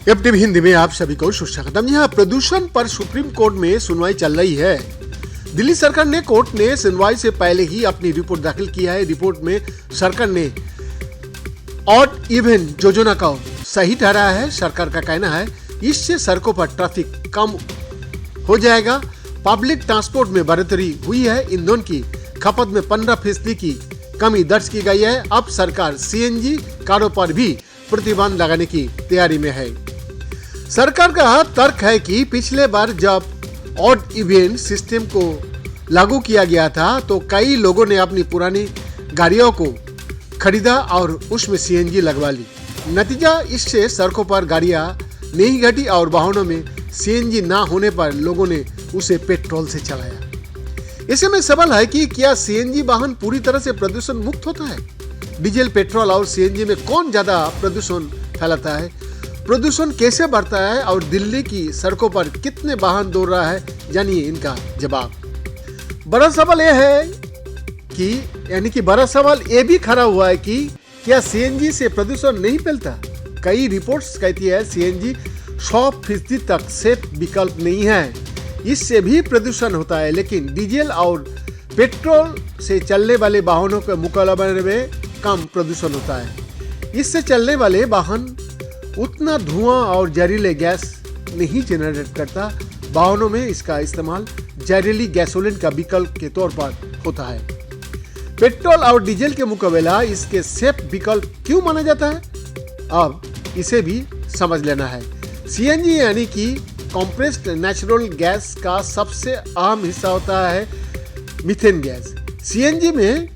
FTV Hindi में आप सभी को सुस्वागतम। यहाँ प्रदूषण पर सुप्रीम कोर्ट में सुनवाई चल रही है। दिल्ली सरकार ने कोर्ट ने सुनवाई से पहले ही अपनी रिपोर्ट दाखिल किया है। रिपोर्ट में सरकार ने ऑड इवन योजना को सही ठहराया है। सरकार का कहना है इससे सड़कों पर ट्रैफिक कम हो जाएगा। पब्लिक ट्रांसपोर्ट में बढ़ोतरी हुई है। ईंधन की खपत में 15% की कमी दर्ज की गई है। अब सरकार सीएनजी कारों पर भी प्रतिबंध लगाने की तैयारी में है। सरकार का तर्क है कि पिछले बार जब ऑड इवन सिस्टम को लागू किया गया था तो कई लोगों ने अपनी पुरानी गाड़ियों को खरीदा और उसमें सीएनजी लगवा ली। नतीजा इससे सड़कों पर गाड़ियां नहीं घटी और वाहनों में सीएनजी ना होने पर लोगों ने उसे पेट्रोल से चलाया। ऐसे में सवाल है कि क्या सीएनजी वाहन पूरी तरह से प्रदूषण मुक्त होता है? डीजल, पेट्रोल और सीएनजी में कौन ज्यादा प्रदूषण फैलाता है? प्रदूषण कैसे बढ़ता है और दिल्ली की सड़कों पर कितने वाहन दौड़ रहा है? जानिए इनका जवाब। बड़ा सवाल यह है कि बड़ा सवाल ये भी खड़ा हुआ है कि क्या सीएनजी से प्रदूषण नहीं फैलता? कई रिपोर्ट्स कहती है सीएनजी 100% तक सेफ विकल्प नहीं है, इससे भी प्रदूषण होता है। लेकिन डीजल और पेट्रोल से चलने वाले वाहनों के मुकाबले में कम प्रदूषण होता है। इससे चलने वाले वाहन उतना धुआं और जहरीले गैस नहीं जनरेट करता। वाहनों में इसका इस्तेमाल जहरीली गैसोलीन का विकल्प के तौर पर होता है। पेट्रोल और डीजल के मुकाबला इसके सेफ विकल्प क्यों माना जाता है? अब इसे भी समझ लेना है। सीएनजी यानी कि कंप्रेस्ड नेचुरल गैस का सबसे अहम हिस्सा होता है मीथेन गैस। सीएनजी में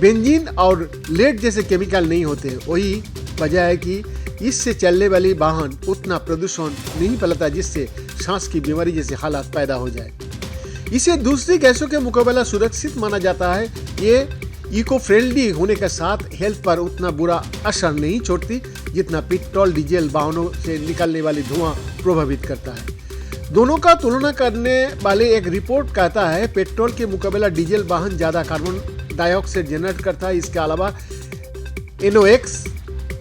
बेंजीन और लेड जैसे केमिकल नहीं होते। वही वजह है कि इससे चलने वाली वाहन उतना प्रदूषण नहीं फैलाता जिससे सांस की बीमारी जैसे हालात पैदा हो जाए। इसे दूसरी गैसों के मुकाबला सुरक्षित माना जाता है। ये इको फ्रेंडली होने के साथ हेल्थ पर उतना बुरा असर नहीं छोड़ती जितना पेट्रोल डीजल वाहनों से निकलने वाली धुआं प्रभावित करता है। दोनों का तुलना करने वाले एक रिपोर्ट कहता है पेट्रोल के मुकाबला डीजल वाहन ज्यादा कार्बन डाइऑक्साइड जनरेट करता है। इसके अलावा NOx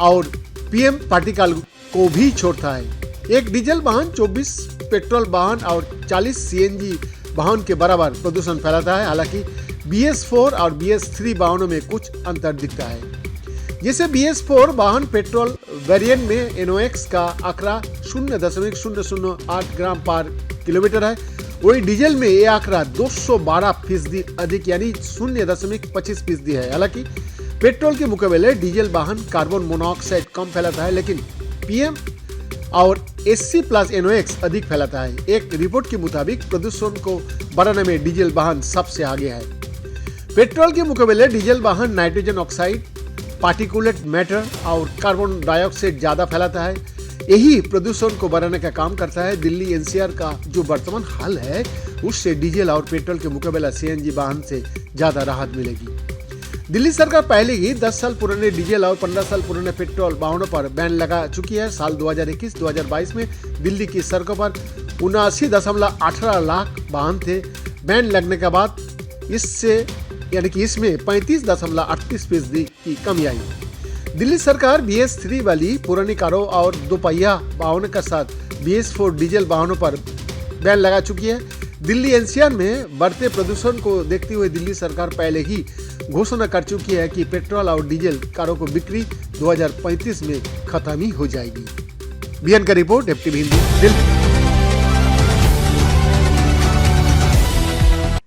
और PM पार्टिकल को भी छोड़ता है। एक डीजल वाहन 24 पेट्रोल वाहन और 40 सीएनजी वाहन के बराबर प्रदूषण फैलाता है। हालांकि BS4 और BS3 वाहनों में कुछ अंतर दिखता है। जैसे BS4 वाहन पेट्रोल वेरिएंट में NOx का आंकड़ा 0.008 ग्राम पर किलोमीटर है, वही डीजल में ये आंकड़ा 212% अधिक यानी 0.25% है। हालांकि पेट्रोल के मुकाबले डीजल वाहन कार्बन मोनोऑक्साइड कम फैलाता है, लेकिन PM और SC प्लस NOx अधिक फैलाता है। एक रिपोर्ट के मुताबिक प्रदूषण को बढ़ाने में डीजल वाहन सबसे आगे है। पेट्रोल के मुकाबले डीजल वाहन नाइट्रोजन ऑक्साइड, पार्टिकुलेट मैटर और कार्बन डाइऑक्साइड ज्यादा फैलाता है। यही प्रदूषण को बढ़ाने का काम करता है। दिल्ली NCR का जो वर्तमान हाल है उससे डीजल और पेट्रोल के मुकाबला सीएनजी वाहन से ज्यादा राहत मिलेगी। दिल्ली सरकार पहले ही 10 साल पुराने डीजल और 15 साल पुराने पेट्रोल वाहनों पर बैन लगा चुकी है। साल 2021-2022 में दिल्ली की सड़कों पर 79.18 लाख वाहन थे। बैन लगने के बाद इसमें 35.38% की कमी आई। दिल्ली सरकार BS3 वाली पुरानी कारों और दोपहिया वाहनों के साथ BS4 डीजल वाहनों पर बैन लगा चुकी है। दिल्ली NCR में बढ़ते प्रदूषण को देखते हुए दिल्ली सरकार पहले ही घोषणा कर चुकी है कि पेट्रोल और डीजल कारों को बिक्री 2035 में खत्म ही हो जाएगी। बीएन का रिपोर्ट, एफटीवी हिंदी, दिल्ली।